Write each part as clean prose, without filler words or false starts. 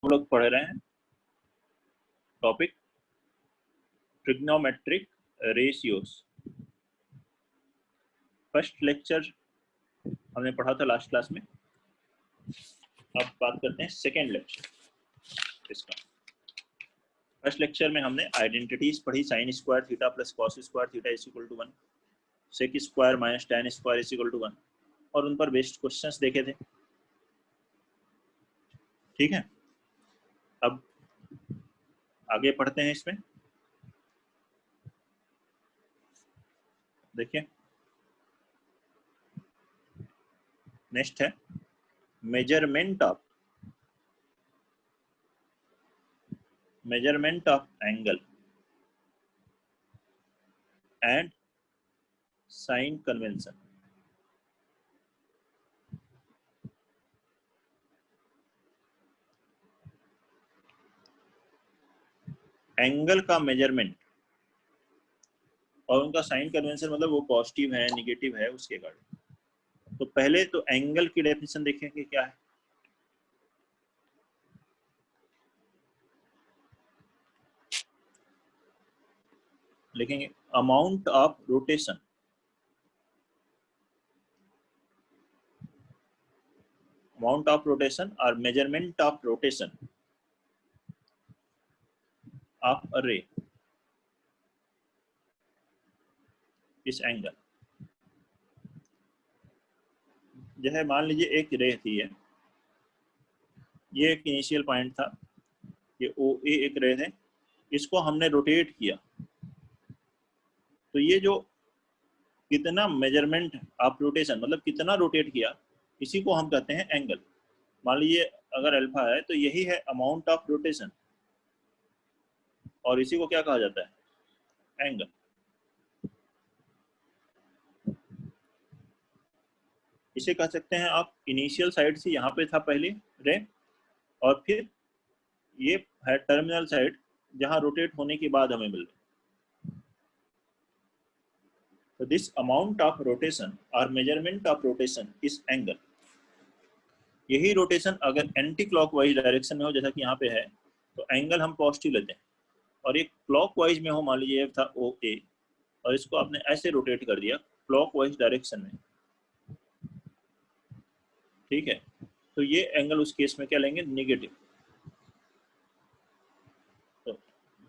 हम लोग पढ़ रहे हैं topic trigonometric ratios. First lecture हमने पढ़ा था लास्ट क्लास में। अब बात करते हैं सेकेंड लेक्चर इसका। फर्स्ट लेक्चर में हमने आइडेंटिटीज पढ़ी, sine square theta plus cos square theta is equal to 1, sec square minus tan square is equal to 1 और उन पर बेस्ड क्वेश्चंस देखे थे। ठीक है, अब आगे पढ़ते हैं इसमें। देखिए नेक्स्ट है measurement of angle and sign convention. Angle का मेजरमेंट और उनका साइन कन्वेंशन, मतलब वो पॉजिटिव है निगेटिव है उसके अकॉर्डिंग। तो पहले तो एंगल की डेफिनेशन देखेंगे क्या है। लिखेंगे amount of rotation, amount of rotation और measurement of rotation of a ray is angle. जो है मान लीजिए एक रे थी है, ये एक इनिशियल पॉइंट था, ये ओ ए एक रे है, इसको हमने रोटेट किया तो ये जो कितना मेजरमेंट ऑफ रोटेशन, मतलब कितना रोटेट किया, इसी को हम कहते हैं एंगल। मान लीजिए अगर अल्फा है तो यही है अमाउंट ऑफ रोटेशन और इसी को क्या कहा जाता है, एंगल। इसे कह सकते हैं आप इनिशियल साइड से, यहाँ पे था पहले रे और फिर ये है टर्मिनल साइड जहां रोटेट होने के बाद हमें मिल रहा। तो दिस अमाउंट ऑफ रोटेशन और मेजरमेंट ऑफ रोटेशन इस एंगल। यही रोटेशन अगर एंटी क्लॉकवाइज डायरेक्शन में हो जैसा कि यहाँ पे है तो एंगल हम पॉजिटिव लेते हैं, और एक क्लॉकवाइज में हो, मान लीजिए था ओ ए और इसको आपने ऐसे रोटेट कर दिया क्लॉकवाइज डायरेक्शन में, ठीक है, तो ये एंगल उस केस में क्या लेंगे, नेगेटिव। तो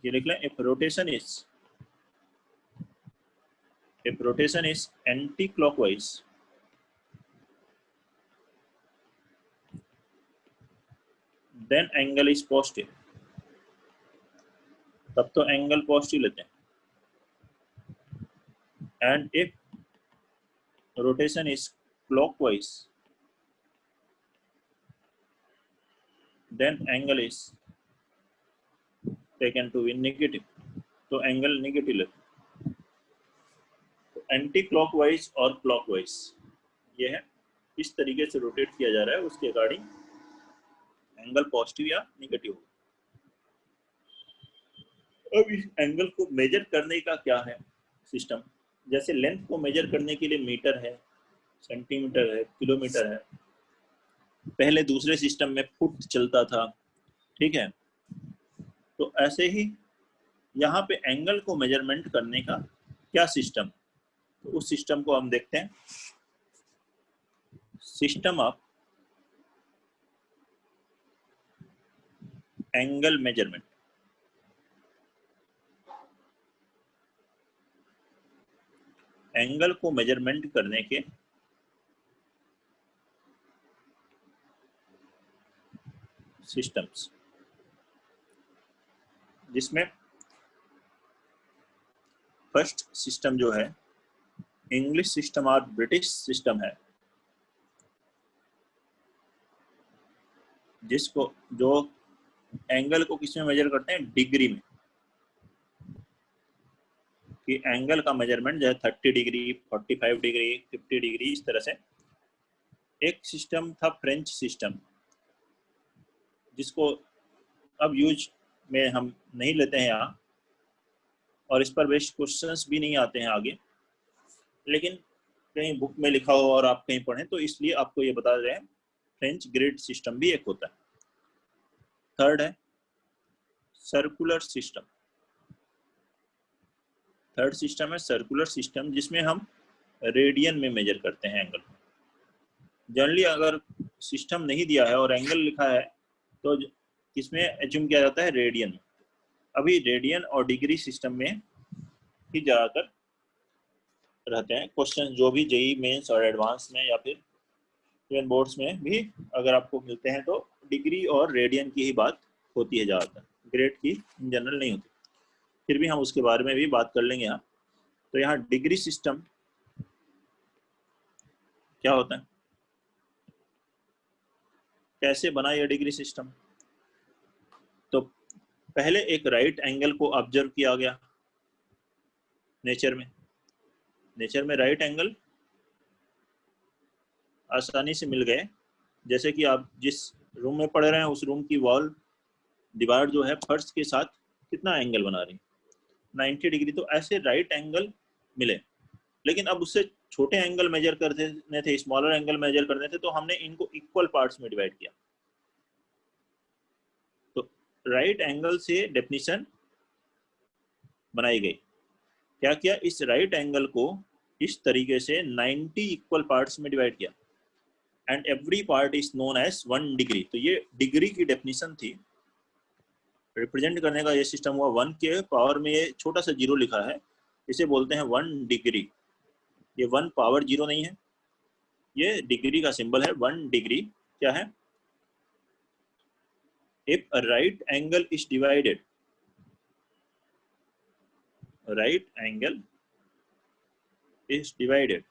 ये लिख लें if rotation is anti clockwise then angle is positive, तब तो एंगल पॉजिटिव लेते हैं। And if rotation is clockwise then angle is taken to be negative, तो एंगल नेगेटिव लेते। तो एंटी क्लॉकवाइज और क्लॉकवाइज ये है, इस तरीके से रोटेट किया जा रहा है, उसके अकॉर्डिंग एंगल पॉजिटिव या नेगेटिव होगा। अब इस एंगल को मेजर करने का क्या है सिस्टम। जैसे लेंथ को मेजर करने के लिए मीटर है, सेंटीमीटर है, किलोमीटर है, पहले दूसरे सिस्टम में फुट चलता था, ठीक है। तो ऐसे ही यहाँ पे एंगल को मेजरमेंट करने का क्या सिस्टम, तो उस सिस्टम को हम देखते हैं। System of angle measurement. Angle को मेजरमेंट करने के सिस्टम्स, जिसमें फर्स्ट सिस्टम जो है इंग्लिश सिस्टम और ब्रिटिश सिस्टम है, जिसको जो एंगल को किस में मेजर करते हैं, डिग्री में, कि एंगल का मेजरमेंट जो है 30 डिग्री 45 डिग्री 50 डिग्री इस तरह से। एक सिस्टम था फ्रेंच सिस्टम, जिसको अब यूज में हम नहीं लेते हैं यहाँ, और इस पर बेस्ड क्वेश्चंस भी नहीं आते हैं आगे, लेकिन कहीं बुक में लिखा हो और आप कहीं पढ़ें तो इसलिए आपको ये बता रहे हैं फ्रेंच ग्रिड सिस्टम भी एक होता है। थर्ड है सर्कुलर सिस्टम। थर्ड सिस्टम है सर्कुलर सिस्टम, जिसमें हम रेडियन में मेजर करते हैं एंगल। जनरली अगर सिस्टम नहीं दिया है और एंगल लिखा है तो किसमें एज्यूम किया जाता है, रेडियन में। अभी रेडियन और डिग्री सिस्टम में ही ज़्यादातर रहते हैं क्वेश्चन, जो भी जेई मेंस और एडवांस में या फिर इवन बोर्ड्स में भी अगर आपको मिलते हैं तो डिग्री और रेडियन की ही बात होती है ज़्यादातर, ग्रेड की इन जनरल नहीं होती। फिर भी हम उसके बारे में भी बात कर लेंगे यहाँ। तो यहाँ डिग्री सिस्टम क्या होता है, कैसे बना यह डिग्री सिस्टम। तो पहले एक राइट एंगल को ऑब्जर्व किया गया नेचर में राइट एंगल आसानी से मिल गए। जैसे कि आप जिस रूम में पढ़ रहे हैं उस रूम की वॉल दीवार जो है फर्श के साथ कितना एंगल बना रही है, 90 डिग्री। तो ऐसे राइट एंगल मिले, लेकिन अब उससे छोटे एंगल मेजर करने थे, स्मॉलर एंगल मेजर करने थे, तो हमने इनको इक्वल पार्ट्स में डिवाइड किया। तो राइट एंगल से डेफिनेशन बनाई गई। क्या किया, इस राइट एंगल को इस तरीके से 90 इक्वल पार्ट्स में डिवाइड किया, and every part is known as 1 degree. तो ये डिग्री की डेफिनेशन थी, रिप्रेजेंट करने का ये सिस्टम हुआ। 1 के पावर में ये छोटा सा जीरो लिखा है, इसे बोलते हैं 1 डिग्री। ये 1 पावर 0 नहीं है, ये डिग्री का सिंबल है। 1 डिग्री क्या है, if a right angle is divided, right angle is divided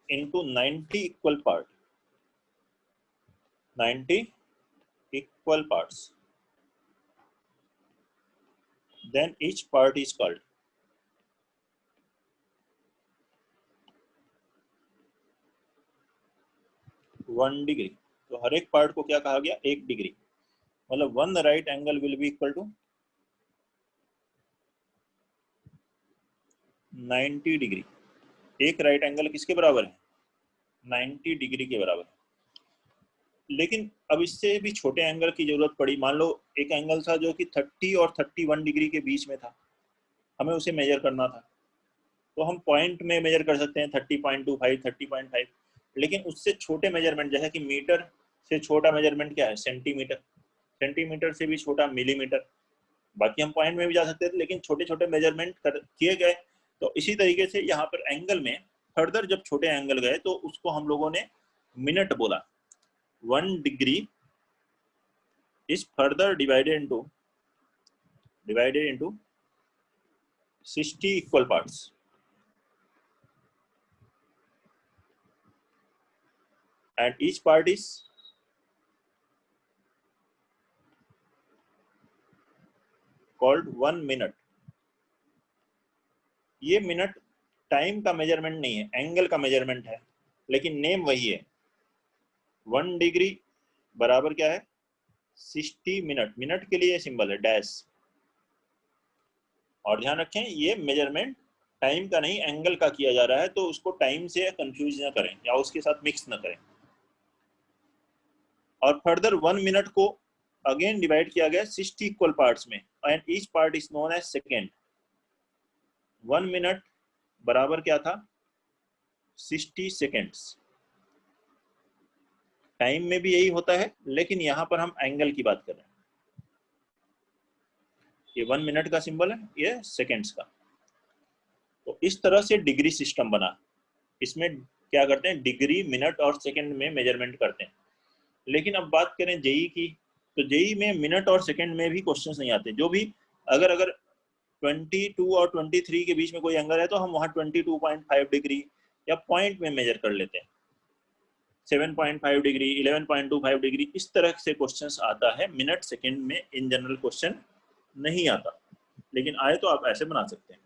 into 90 equal part, 90 equal parts, then each part is called 1 degree. तो हर एक पार्ट को क्या कहा गया, 1 डिग्री। मतलब 1 right angle will be equal to 90 degree. एक राइट एंगल किसके बराबर है, 90 डिग्री के बराबर है। लेकिन अब इससे भी छोटे एंगल की जरूरत पड़ी। मान लो एक एंगल था जो कि 30 और 31 डिग्री के बीच में था, हमें उसे मेजर करना था। तो हम पॉइंट में मेजर कर सकते हैं 30.25, 30.5। लेकिन उससे छोटे मेजरमेंट, जैसे कि मीटर से छोटा मेजरमेंट क्या है, सेंटीमीटर। सेंटीमीटर से भी छोटा मिलीमीटर। बाकी हम पॉइंट में भी जा सकते थे, लेकिन छोटे छोटे मेजरमेंट किए गए। तो इसी तरीके से यहाँ पर एंगल में फर्दर जब छोटे एंगल गए तो उसको हम लोगों ने मिनट बोला। 1 degree is further divided into 60 equal parts, and each part is called 1 minute। ये मिनट टाइम का मेजरमेंट नहीं है, एंगल का मेजरमेंट है, लेकिन नेम वही है। 1 डिग्री बराबर क्या है, 60 मिनट। मिनट के लिए सिंबल है डैश। और ध्यान रखें ये मेजरमेंट टाइम का नहीं एंगल का किया जा रहा है, तो उसको टाइम से कंफ्यूज ना करें या उसके साथ मिक्स ना करें। और फर्दर 1 मिनट को अगेन डिवाइड किया गया 60 इक्वल पार्ट्स में, and each part is known as second. 1 minute बराबर क्या था, 60 सेकेंड्स। टाइम में भी यही होता है, लेकिन यहां पर हम एंगल की बात कर रहे हैं। ये 1 मिनट का सिंबल है, ये सेकेंड्स का। तो इस तरह से डिग्री सिस्टम बना। इसमें क्या करते हैं, डिग्री, मिनट और सेकेंड में मेजरमेंट करते हैं। लेकिन अब बात करें जेई की, तो जेई में मिनट और सेकेंड में भी क्वेश्चंस नहीं आते। जो भी अगर 22 और 23 के बीच में कोई एंगल है तो हम वहां 22.5 डिग्री या पॉइंट में मेजर कर लेते हैं। 7.5 डिग्री, 11.25 डिग्री, इस तरह से क्वेश्चंस आता है। मिनट सेकेंड में इन जनरल क्वेश्चन नहीं आता, लेकिन आए तो आप ऐसे बना सकते हैं।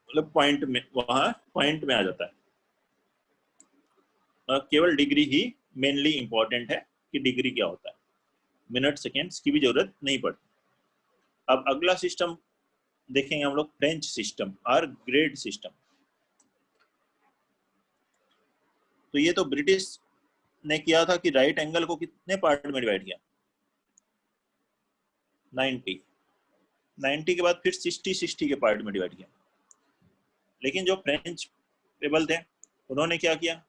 मतलब पॉइंट में, वहां पॉइंट में आ जाता है। केवल डिग्री ही मेनली इंपॉर्टेंट है कि डिग्री क्या होता है, मिनट सेकेंड्स की भी जरूरत नहीं पड़ती। अब अगला सिस्टम देखेंगे हम लोग, फ्रेंच सिस्टम और ग्रेड सिस्टम। तो ये तो ब्रिटिश ने किया था कि राइट एंगल को कितने पार्ट में डिवाइड किया? 90। 90 के बाद फिर 60 के पार्ट में डिवाइड किया। लेकिन जो फ्रेंच पीपल थे उन्होंने क्या किया?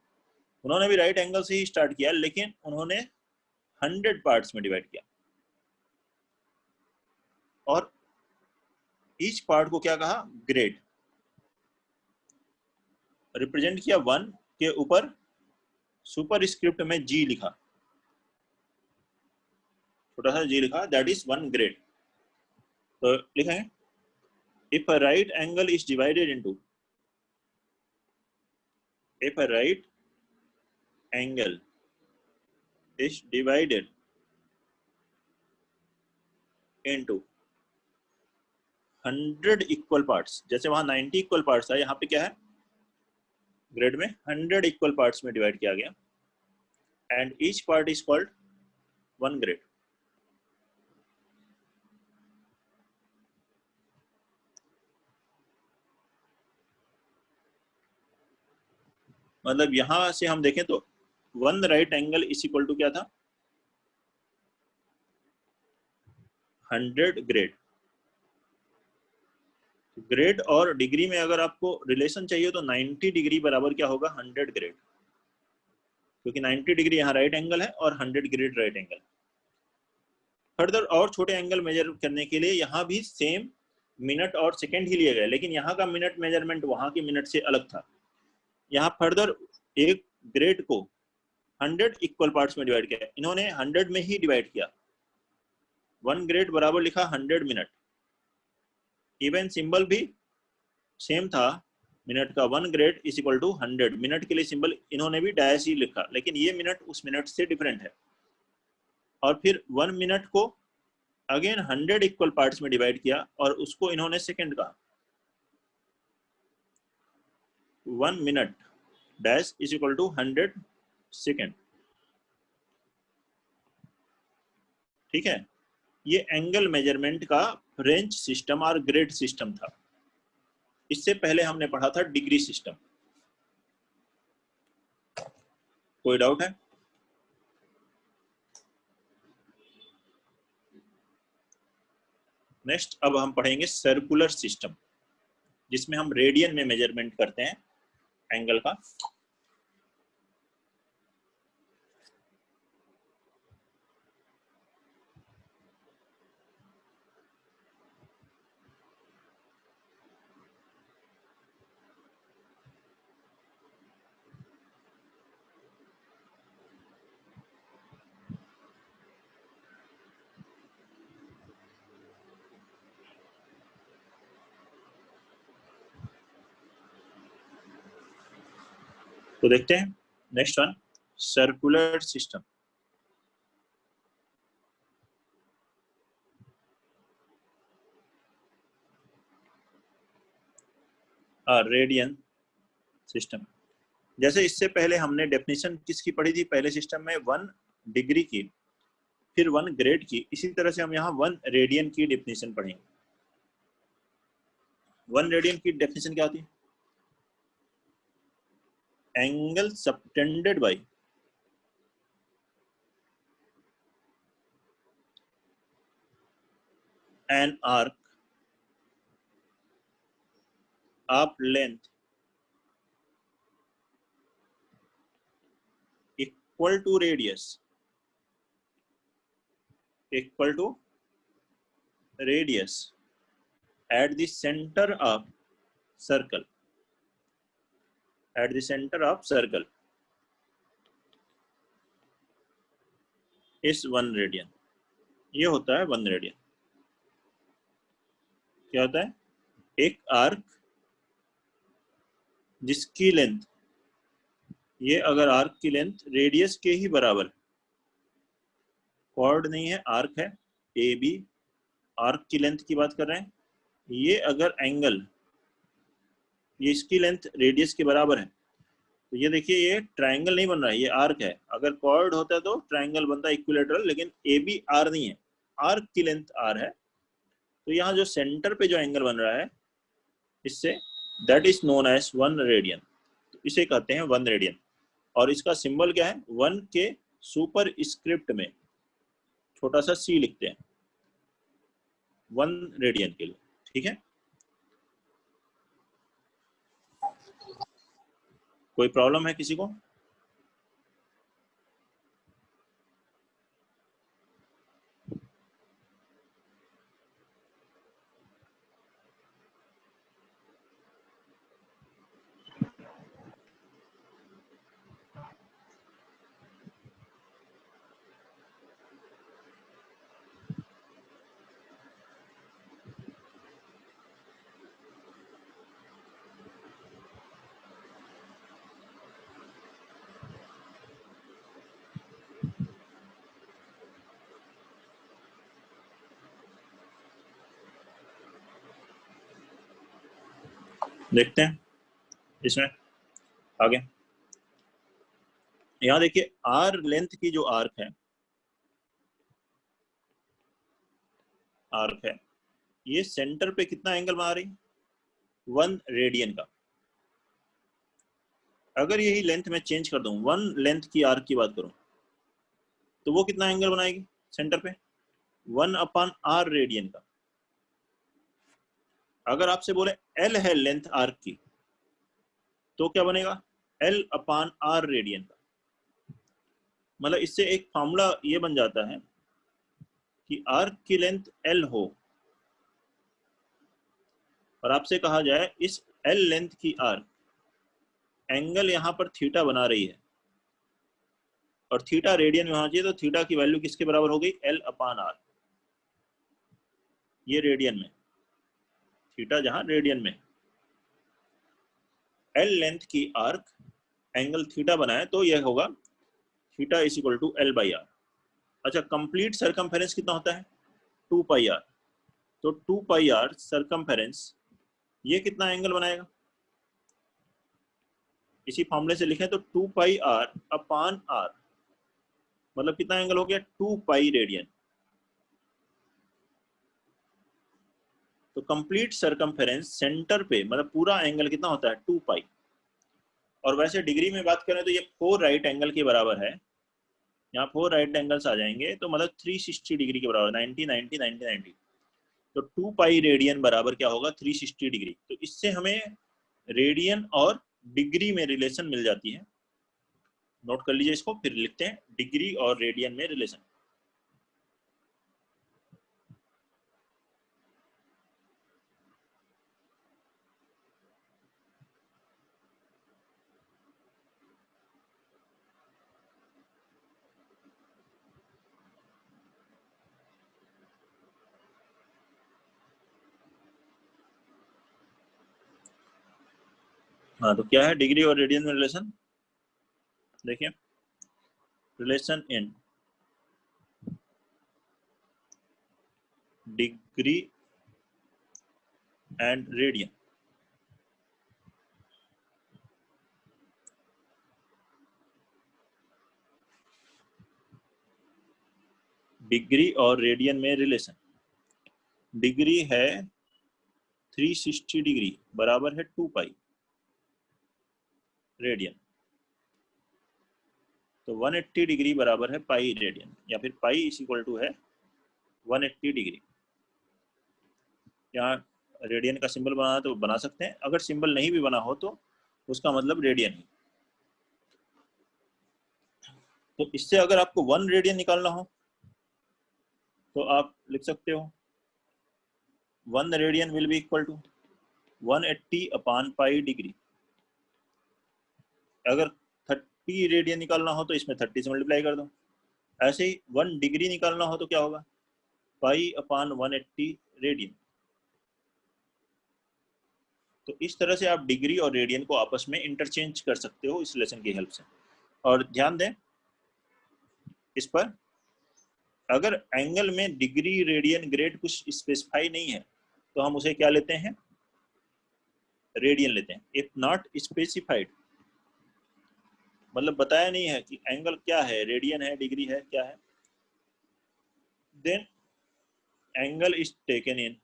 उन्होंने भी राइट एंगल से ही स्टार्ट किया, लेकिन उन्होंने 100 पार्ट्स में डिवाइड किया और ईच पार्ट को क्या कहा? ग्रेड। रिप्रेजेंट किया 1 के ऊपर सुपर स्क्रिप्ट में जी लिखा, छोटा सा जी लिखा, दैट इज 1 ग्रेड। तो लिखा है if a right angle is divided into, if a right angle is divided into 100 equal parts, जैसे वहां 90 इक्वल पार्ट्स है, यहाँ पे क्या है? ग्रेड में 100 इक्वल पार्ट्स में डिवाइड किया गया, and each part is called 1 grade. मतलब यहां से हम देखें तो 1 right angle is equal to क्या था? 100 ग्रेड। ग्रेड और डिग्री में अगर आपको रिलेशन चाहिए तो 90 डिग्री बराबर क्या होगा? 100 ग्रेड, क्योंकि 90 डिग्री यहाँ राइट एंगल है और 100 ग्रेड राइट एंगल। फर्दर और छोटे एंगल मेजर करने के लिए यहाँ भी सेम मिनट और सेकंड ही लिए गए, लेकिन यहाँ का मिनट मेजरमेंट वहाँ के मिनट से अलग था। यहाँ फर्दर एक ग्रेड को 100 इक्वल पार्ट्स में डिवाइड किया, इन्होंने 100 में ही डिवाइड किया। 1 ग्रेड बराबर लिखा 100 मिनट। इवन सिंबल भी सेम था मिनट का, 1 grade is equal to 100। Minute के लिए सिंबल इन्होंने भी डैश ही लिखा, लेकिन ये मिनट उस मिनट से डिफरेंट है। और फिर 1 मिनट को अगेन 100 इक्वल पार्ट्स में डिवाइड किया और उसको इन्होंने सेकंड कहा। 1 minute dash is equal to 100 second. ठीक है, ये एंगल मेजरमेंट का फ्रेंच सिस्टम और ग्रेड सिस्टम था। इससे पहले हमने पढ़ा था डिग्री सिस्टम। कोई डाउट है? नेक्स्ट अब हम पढ़ेंगे सर्कुलर सिस्टम, जिसमें हम रेडियन में मेजरमेंट करते हैं एंगल का। तो देखते हैं next one, circular system. Radian system. जैसे इससे पहले हमने डेफिनेशन किसकी पढ़ी थी? पहले सिस्टम में 1 डिग्री की, फिर 1 ग्रेड की। इसी तरह से हम यहाँ 1 रेडियन की डेफिनेशन पढ़ेंगे। 1 रेडियन की डेफिनेशन क्या होती है? Angle subtended bye an arc of length equal to radius at the center of circle is 1 radian. ये होता है 1 रेडियन। क्या होता है? एक आर्क जिसकी लेंथ, ये अगर आर्क की लेंथ रेडियस के ही बराबर, कॉर्ड नहीं है, आर्क है, ए बी, आर्क की लेंथ की बात कर रहे हैं। ये अगर एंगल, ये इसकी लेंथ रेडियस के बराबर है, तो ये देखिए ये ट्रायंगल नहीं बन रहा है, ये आर्क है। अगर कॉर्ड होता तो ट्रायंगल बनता इक्विलेटरल, लेकिन ए बी आर नहीं है, आर्क की लेंथ आर है। तो यहाँ जो सेंटर पे जो एंगल बन रहा है इससे, that is known as 1 radian. तो इसे कहते हैं 1 रेडियन। और इसका सिंबल क्या है, 1 के सुपर स्क्रिप्ट में छोटा सा c लिखते हैं 1 रेडियन के लिए। ठीक है, कोई प्रॉब्लम है किसी को? देखते हैं इसमें आगे। यहाँ देखिए आर लेंथ की जो आर्क है ये सेंटर पे कितना एंगल बना रही, 1 रेडियन का। अगर यही लेंथ में चेंज कर दूं, 1 लेंथ की आर्क की बात करूं, तो वो कितना एंगल बनाएगी सेंटर पे, 1/r रेडियन का। अगर आपसे बोले l है लेंथ आर्क की, तो क्या बनेगा, l/r रेडियन का। मतलब इससे एक फॉर्मूला ये बन जाता है कि आर्क की लेंथ l हो और आपसे कहा जाए इस l लेंथ की आर्क एंगल यहां पर थीटा बना रही है और थीटा रेडियन में होना चाहिए, तो थीटा की वैल्यू किसके बराबर हो गई, l/r। ये रेडियन में, थीटा जहां रेडियन में, l लेंथ की आर्क एंगल थीटा बनाए तो यह होगा theta is equal to l/r। अच्छा, कंप्लीट सरकमफेरेंस कितना होता है, 2πr। तो 2πr सरकमफेरेंस ये कितना एंगल बनाएगा, इसी फॉर्मूले से लिखें तो 2πr/r मतलब कितना एंगल हो गया, 2π रेडियन। तो कंप्लीट सरकमफेरेंस सेंटर पे मतलब पूरा एंगल कितना होता है, 2π। और वैसे डिग्री में बात करें तो ये 4 राइट एंगल के बराबर है। यहाँ 4 राइट एंगल्स आ जाएंगे तो मतलब 360 डिग्री के बराबर, 90 90 90 90। तो 2π रेडियन बराबर क्या होगा, 360 डिग्री। तो इससे हमें रेडियन और डिग्री में रिलेशन मिल जाती है। नोट कर लीजिए इसको, फिर लिखते हैं डिग्री और रेडियन में रिलेशन। हाँ, तो क्या है डिग्री और रेडियन में रिलेशन, देखिए relation in degree and radian. Degree और रेडियन में रिलेशन, डिग्री है 360 डिग्री बराबर है 2π रेडियन, तो 180 डिग्री बराबर है पाई रेडियन, या फिर पाई इज इक्वल टू है 180 डिग्री। यहाँ रेडियन का सिंबल बनाना तो बना सकते हैं, अगर सिंबल नहीं भी बना हो तो उसका मतलब रेडियन ही। तो इससे अगर आपको 1 रेडियन निकालना हो तो आप लिख सकते हो 1 radian will be equal to 180/पाई डिग्री। अगर 30 रेडियन निकालना हो तो इसमें 30 से मल्टीप्लाई कर दो। ऐसे ही 1 डिग्री निकालना हो तो क्या होगा, पाई/180 रेडियन। तो इस तरह से आप डिग्री और रेडियन को आपस में इंटरचेंज कर सकते हो इस लेसन की हेल्प से। और ध्यान दें इस पर, अगर एंगल में डिग्री रेडियन ग्रेड कुछ स्पेसिफाई नहीं है तो हम उसे क्या लेते हैं, रेडियन लेते हैं। इफ नॉट स्पेसिफाइड मतलब बताया नहीं है कि एंगल क्या है, रेडियन है, डिग्री है, क्या है, then angle is taken in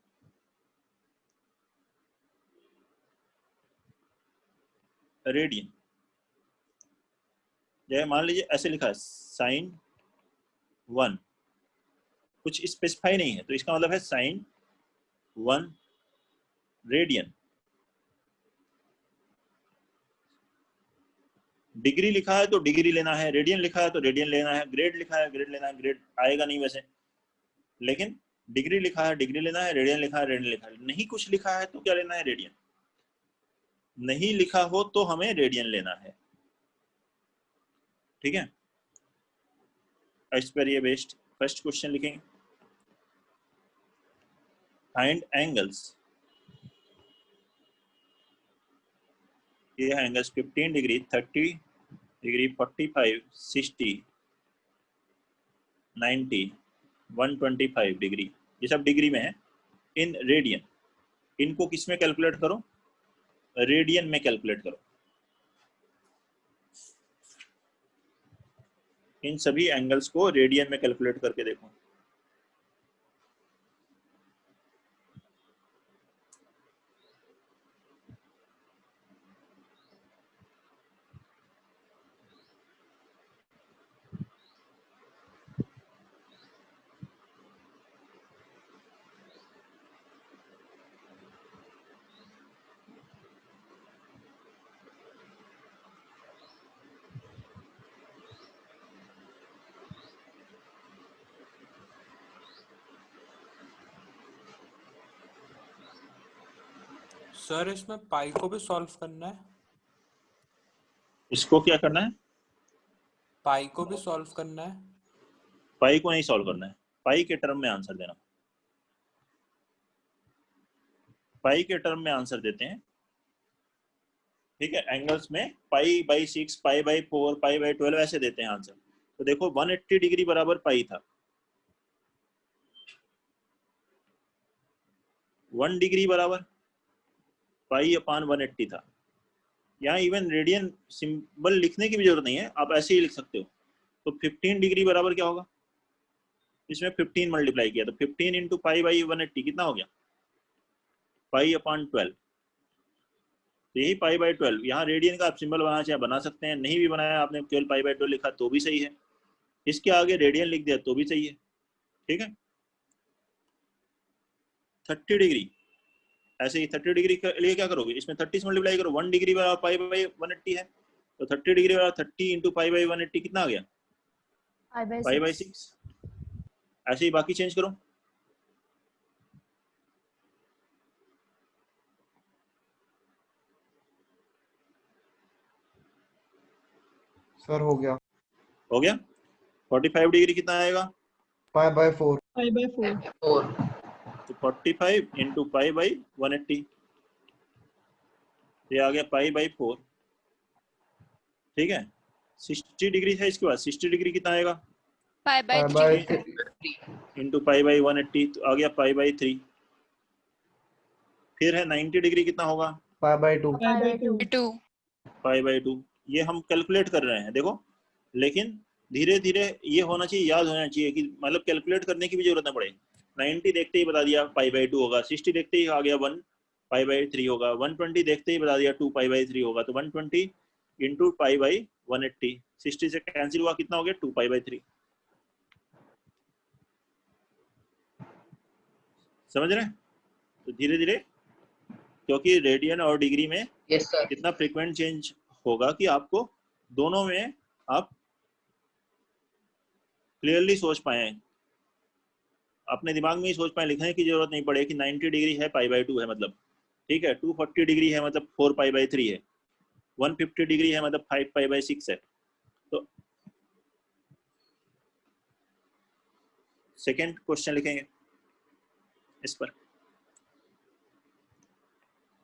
radian. जैसे मान लीजिए ऐसे लिखा है sin 1, कुछ स्पेसिफाई नहीं है, तो इसका मतलब है sin 1 रेडियन। डिग्री लिखा है तो डिग्री लेना है, रेडियन लिखा है तो रेडियन लेना है, ग्रेड लिखा है ग्रेड लेना है, ग्रेड आएगा नहीं वैसे, लेकिन डिग्री लिखा है डिग्री लेना है, रेडियन लिखा है रेडियन लिखा है। नहीं कुछ लिखा है तो क्या लेना है, रेडियन। नहीं लिखा हो तो हमें रेडियन लेना है, ठीक है। इस पर ये बेस्ड फर्स्ट क्वेश्चन लिखेंगे, फाइंड एंगल्स। ये है एंगल्स 15 डिग्री, 30 डिग्री, 45, 60, 90, 125 डिग्री, ये सब डिग्री में है। इन रेडियन, इनको किस में कैलकुलेट करो, रेडियन में कैलकुलेट करो। इन सभी एंगल्स को रेडियन में कैलकुलेट करके देखो। सर इसमें पाई को भी सॉल्व करना है? इसको क्या करना है, पाई को भी सॉल्व करना है? पाई को नहीं सॉल्व करना है, पाई के टर्म में आंसर देना। पाई के टर्म में आंसर देते हैं, ठीक है। एंगल्स में pi by 6, pi by 4, pi by 12 ऐसे देते हैं आंसर। तो देखो 180 डिग्री बराबर पाई था, 1 डिग्री बराबर पाई अपान 180 था। यहाँ इवन रेडियन सिंबल लिखने की भी जरूरत नहीं है, आप ऐसे ही लिख सकते हो। तो 15 डिग्री बराबर क्या होगा, इसमें 15 मल्टीप्लाई किया तो 15 इंटू पाई बाई 180 कितना हो गया, पाई अपान 12। तो यही पाई बाई 12, यहाँ रेडियन का आप सिंबल बनाना चाहे बना सकते हैं, नहीं भी बनाया आपने केवल पाई बाई 12 लिखा तो भी सही है, इसके आगे रेडियन लिख दिया तो भी सही है, ठीक है। 30 डिग्री ऐसे ही 30 डिग्री के लिए क्या करोगे, इसमें 30 से मल्टीप्लाई करो, 1 डिग्री बराबर पाई बाई 180 है, तो 30 डिग्री बराबर 30 इंटू पाई बाई 180 कितना आ गया, पाई बाई 6। ऐसे ही बाकी चेंज करो। सर हो गया, हो गया। 45 डिग्री कितना आएगा, पाई बाय 4, पाई बाय 4। तो 45 इंटू पाई बाई 180, ये आ गया पाई बाई 4, ठीक है। 60 डिग्री है, इसके बाद 60 डिग्री कितना आएगा, pi by by 3 into pi by 180, तो आ गया पाई बाई 3। फिर है 90 डिग्री कितना होगा, pi by 2, pi by 2 pi by 2। ये हम कैलकुलेट कर रहे हैं देखो, लेकिन धीरे धीरे ये होना चाहिए, याद होना चाहिए कि मतलब कैलकुलेट करने की भी जरूरत ना पड़े। 90 देखते ही बता दिया पाई बाई 2 होगा, 60 देखते ही आ गया 1 पाई बाई 3 होगा, 120 देखते ही बता दिया 2 पाई बाई 3 होगा, तो 120 इंटू पाई बाई 180, 60 से कैंसिल हुआ कितना हो गया, 2 पाई बाई 3। समझ रहे हैं, तो धीरे धीरे, क्योंकि रेडियन और डिग्री में कितना फ्रीक्वेंट चेंज होगा कि आपको दोनों में आप क्लियरली सोच पाए, अपने दिमाग में ही सोच पाए, लिखने की जरूरत नहीं पड़े कि 90 डिग्री है पाई बाई 2 है मतलब, ठीक है। 240 डिग्री है मतलब 4 पाई बाई 3 है, 150 डिग्री है मतलब 5 पाई बाई 6 है। तो सेकेंड क्वेश्चन लिखेंगे इस पर,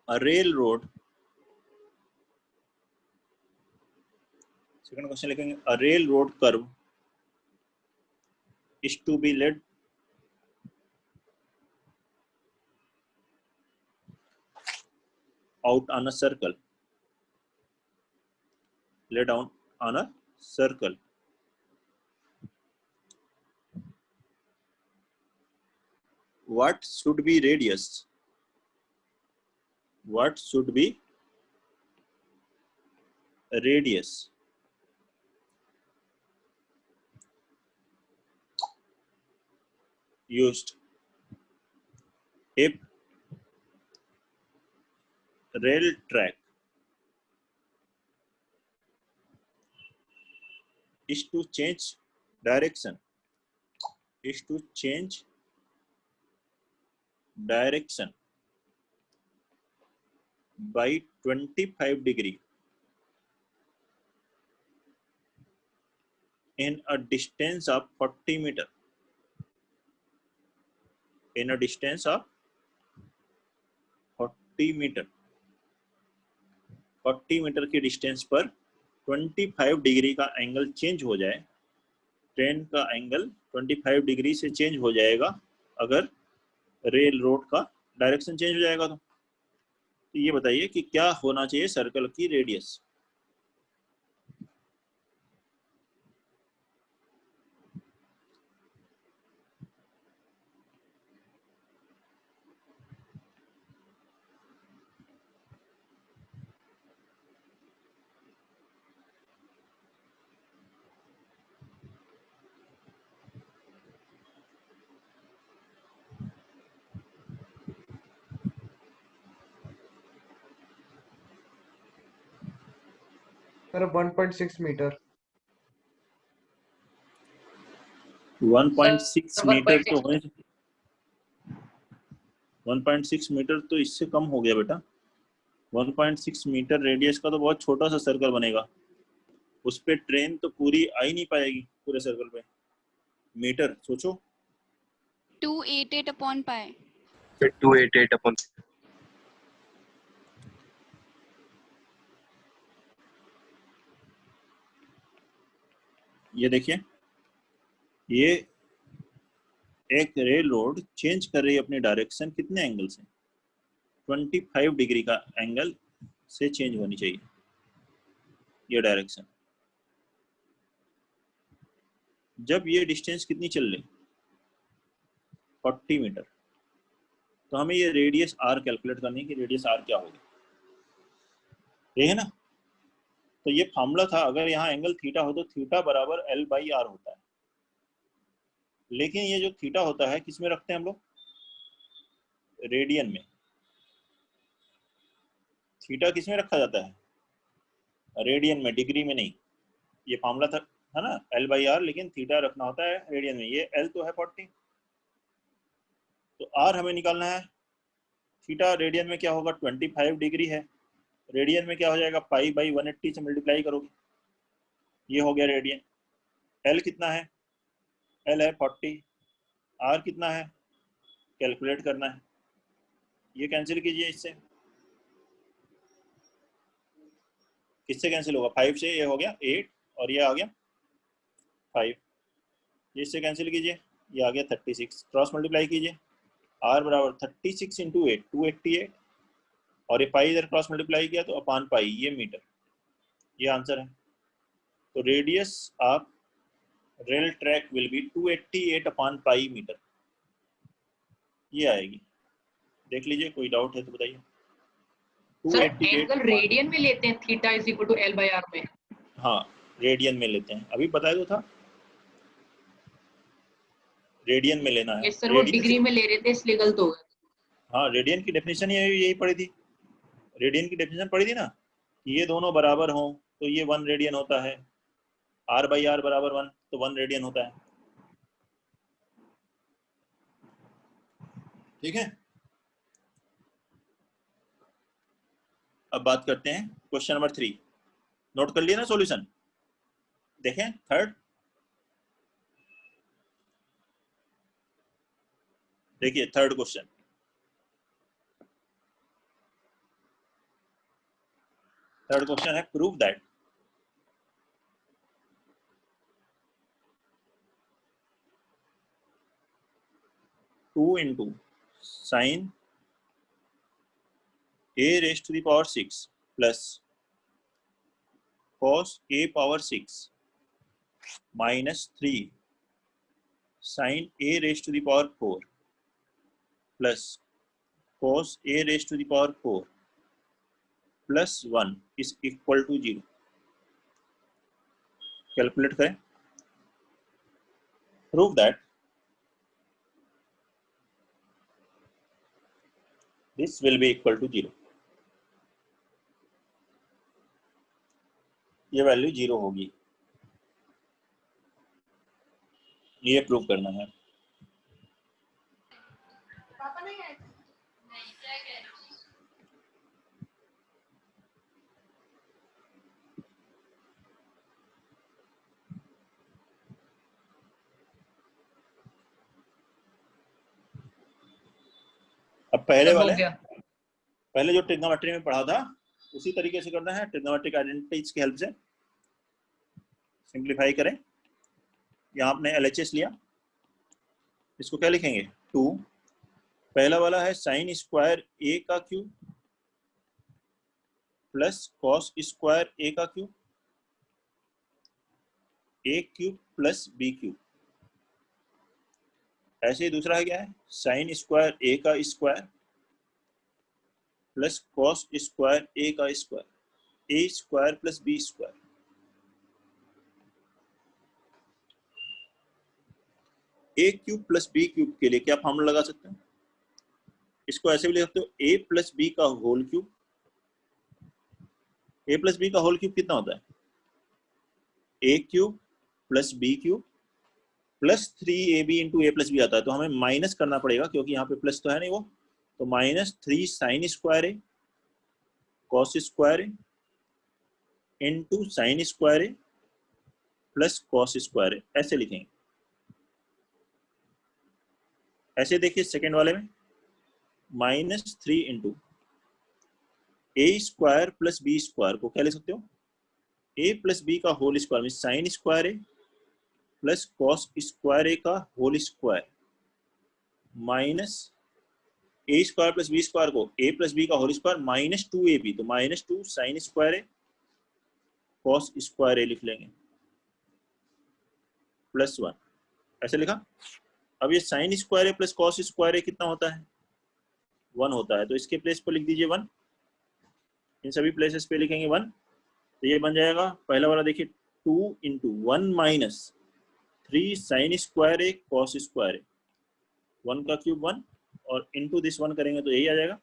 a railroad, सेकंड क्वेश्चन लिखेंगे, a railroad curve is to be led out on a circle, lay down on a circle. What should be radius, what should be radius used if rail track is to change direction by 25 degree in a distance of 40 meter, in a distance of 40 metre 40 metre के distance पर 25 degree का angle change हो जाए, train का angle 25 degree से change हो जाएगा अगर रेल रोड का डायरेक्शन चेंज हो जाएगा। तो ये बताइए कि क्या होना चाहिए सर्कल की रेडियस। Sir 1.6 metre. 1.6 मीटर तो 1.6 मीटर तो इससे कम हो गया बेटा। 1.6 मीटर रेडियस का तो बहुत छोटा सा सर्कल बनेगा, उस पे ट्रेन तो पूरी आ ही नहीं पाएगी पूरे सर्कल पे। मीटर सोचो 288 upon pi. 288 upon ये देखिए, ये एक रेल रोड चेंज कर रही है अपनी डायरेक्शन कितने एंगल से, 25 डिग्री का एंगल से चेंज होनी चाहिए ये डायरेक्शन। जब ये डिस्टेंस कितनी चल रही 40 मीटर, तो हमें ये रेडियस आर कैलकुलेट करनी है कि रेडियस आर क्या होगी, ये है ना। तो ये फार्मूला था, अगर यहाँ एंगल थीटा हो तो थीटा बराबर एल बाई आर होता है। लेकिन ये जो थीटा होता है किस में रखते हैं हम लोग, रेडियन में। थीटा किस में रखा जाता है, रेडियन में, डिग्री में नहीं। ये फार्मूला था है ना, एल बाई आर, लेकिन थीटा रखना होता है रेडियन में। ये एल तो है 40, तो आर हमें निकालना है। थीटा रेडियन में क्या होगा, 25 डिग्री है, रेडियन में क्या हो जाएगा, पाई बाई 180 से मल्टीप्लाई करोगे, ये हो गया रेडियन। एल कितना है, एल है 40, आर कितना है कैलकुलेट करना है, ये कैंसिल कीजिए इससे, किससे कैंसिल होगा, 5 से, ये हो गया 8 और ये आ गया 5, ये इससे कैंसिल कीजिए, ये आ गया 36, क्रॉस मल्टीप्लाई कीजिए, आर बराबर 36 इंटू 8 288, और ये पाई इधर क्रॉस मल्टीप्लाई किया तो अपान पाई, ये मीटर, ये आंसर है। तो radius of rail track will be 288 upon pi metre, ये आएगी। देख लीजिए, कोई डाउट है तो बताइए। सर एंगल रेडियन में लेते हैं, theta is equal to L by R में। हाँ रेडियन में लेते हैं, अभी बताया तो था रेडियन में लेना है। ये सर वो डिग्री में ले रहे थे इसलिए गलत हो गया। हाँ रेडियन की डेफिनेशन यही पड़ी थी, रेडियन की डेफिनेशन पड़ी थी ना, कि ये दोनों बराबर हों तो ये 1 रेडियन होता है, आर बाई आर बराबर 1 तो 1 रेडियन होता है। ठीक है, अब बात करते हैं क्वेश्चन नंबर 3। नोट कर लिया ना सॉल्यूशन, देखें थर्ड, देखिए थर्ड क्वेश्चन, थर्ड क्वेश्चन है prove that two into sine a raised to the power 6 plus cos a power 6 minus 3 sin a raised to the power 4 plus cos a raised to the power 4 plus 1 is equal to 0। Calculate करें। Prove that this will be equal to 0, ये value 0 होगी, ये prove करना है। अब पहले सब हो वाले, गया। पहले जो ट्रिग्नोमेट्री में पढ़ा था उसी तरीके से करना है, ट्रिग्नोमेट्रिक आइडेंटिटीज की हेल्प से सिंप्लीफाई करें। यहाँ आपने LHS लिया, इसको क्या लिखेंगे 2, पहला वाला है साइन स्क्वायर A का cube plus cos square A का cube, A cube plus B cube. ऐसे ही दूसरा है क्या है, साइन स्क्वायर A का square plus cos square A का square, A square plus B square. A cube plus B cube के लिए क्या फॉर्मूला लगा सकते हैं, इसको ऐसे भी लिख सकते हो A प्लस B का whole cube. A plus B का होल क्यूब कितना होता है, A cube plus B cube plus 3AB into A plus B आता है, तो हमें माइनस करना पड़ेगा क्योंकि यहाँ पे प्लस तो है नहीं वो, तो -3 sine square A cos square A into sine square A plus cos square A, ऐसे लिखेंगे। ऐसे देखिए सेकेंड वाले में -3 into A square plus B square को क्या लिख सकते हो, A प्लस B का होल स्क्वायर में sine square A plus cos square A का whole square minus A square plus B square को A प्लस B का होल स्क्वायर माइनस 2AB, तो -2 sign square A cos square A लिख लेंगे plus 1, ऐसे लिखा। अब ये sign square A plus cos square A कितना होता है, 1 होता है, तो इसके प्लेस पर लिख दीजिए 1, इन सभी प्लेसेस पे लिखेंगे 1, तो ये बन जाएगा पहला वाला देखिए 2 into 1 minus 3 sine square A cos square A, 1 का क्यूब 1 और इंटू दिस 1 करेंगे तो यही आ जाएगा,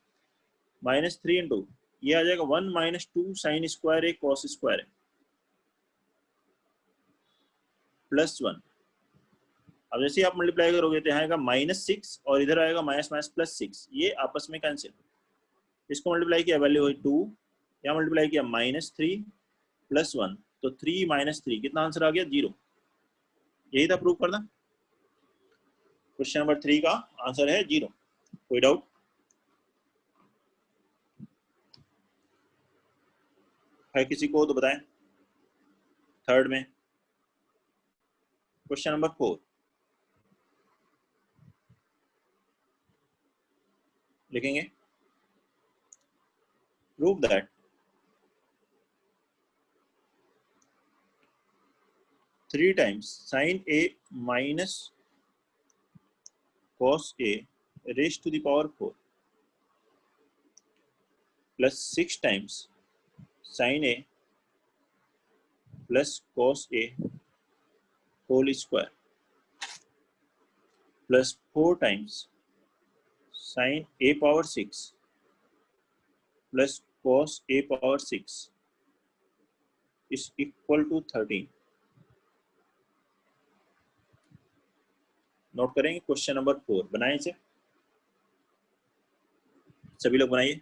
-3 इंटू ये आ जाएगा 1 minus 2 sign square A cos square A plus 1। अब जैसे आप मल्टीप्लाई करोगे तो यहाँ आएगा -6 और इधर आएगा +6, ये आपस में कैंसिल, इसको मल्टीप्लाई किया वैल्यू हुई 2, यहाँ मल्टीप्लाई किया -3 प्लस 1, तो 3 - 3 कितना आंसर आ गया 0, यही था प्रूव करना। क्वेश्चन नंबर 3 का आंसर है 0। कोई डाउट, है किसी को तो बताएं। थर्ड में क्वेश्चन नंबर 4 लिखेंगे, prove that 3 times sin A minus cos A raised to the power 4 plus 6 times sin A plus cos A whole square plus 4 times sin A power 6 plus cos A power 6 is equal to 13। Note करेंगे question number 4, बनाएं इसे, सभी लोग बनाइए।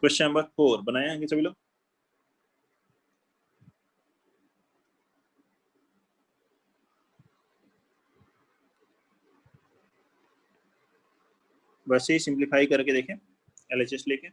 Question number 4 बनाए हैं सभी लोग। वैसे ही सिंप्लीफाई करके देखें LHS लेके।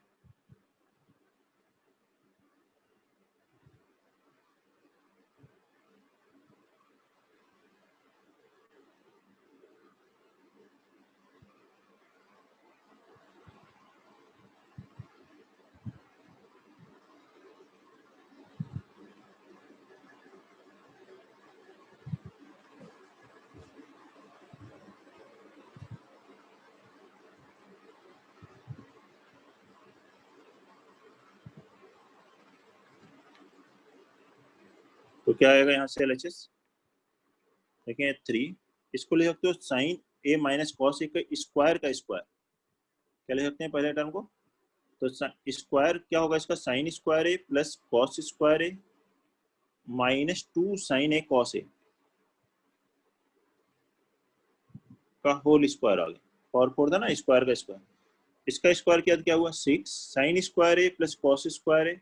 तो क्या आएगा यहाँ से LHS? देखें 3, इसको लिख सकते हो sign A minus cos A का स्क्वायर का स्क्वायर। क्या लिख सकते हैं पहले टर्म को? तो स्क्वायर क्या होगा इसका? Sign square A plus cos square A minus 2 sine A cos ए का होल स्क्वायर आ गया। पावर 4 था ना, स्क्वायर का स्क्वायर। इसका स्क्वायर क्या हुआ? 6 sign square A plus cos square A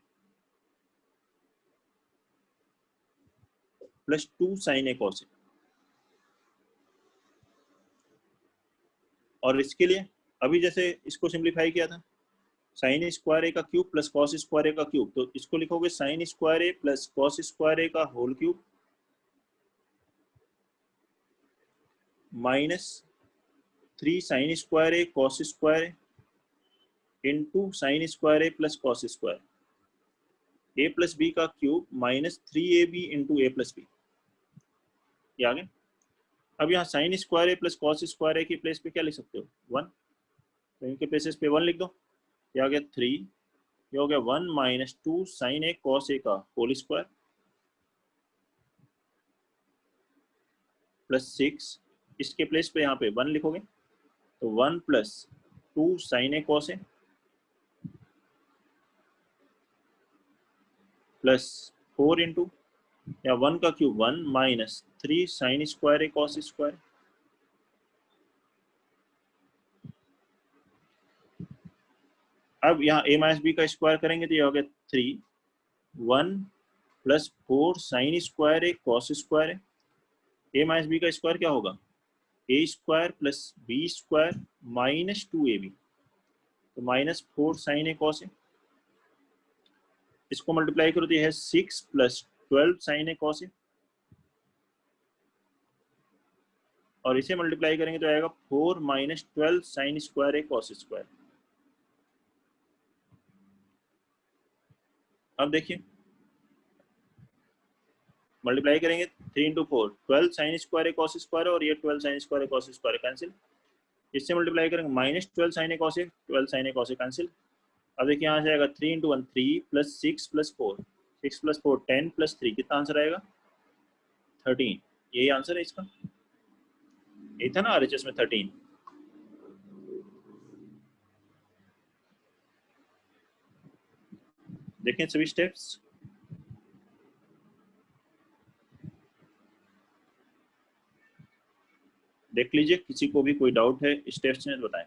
plus 2 sine A cos ए। और इसके लिए अभी जैसे इसको सिंप्लीफाई किया था, साइन स्क्वायर ए का cube plus cos square A का क्यूब, तो इसको लिखोगे sine square A plus cos square A का whole cube minus 3 sine square A cos square A into sine square A plus cos square A plus B का cube minus 3ab into A plus B. ये आ गया। अब यहाँ sine square A plus cos square A की place पे क्या लिख सकते हो? 1, तो इनके प्लेसेस पे 1 लिख दो। ये आ गया 3, ये हो गया 1 माइनस 2 साइन ए कॉस ए का होल स्क्वायर प्लस 6, इसके प्लेस पे यहाँ पे 1 लिखोगे तो 1 plus 2 sine A cos A plus 4 into या 1 का cube 1 minus 3 sine square A cos square. अब यहाँ a माइनस बी का स्क्वायर करेंगे तो ये हो गया 3, 1 plus 4 sine square A cos square है। a माइनस बी का स्क्वायर क्या होगा? a square plus B square minus 2ab, तो minus 4 sine A cos A. इसको मल्टीप्लाई करो तो ये है 6 प्लस 12 साइन ए कॉस ए, और इसे मल्टीप्लाई करेंगे तो आएगा 4 minus 12 sign square A cos square. अब देखिए मल्टीप्लाई करेंगे 3 into 4, 12 sign square A cos square, और ये 12 sign square A cos square cancel. इससे मल्टीप्लाई करेंगे minus 12 sign A cos A, 12 sign A cos A cancel. अब देखिए यहाँ से आएगा 3 into 1 3 plus 6 plus 4, 6 plus 4 10 plus 3, कितना आंसर आएगा? 13। यही आंसर है इसका। यही था ना RHS में 13। देखें सभी स्टेप्स। देख लीजिए, किसी को भी कोई डाउट है स्टेप्स में बताएं।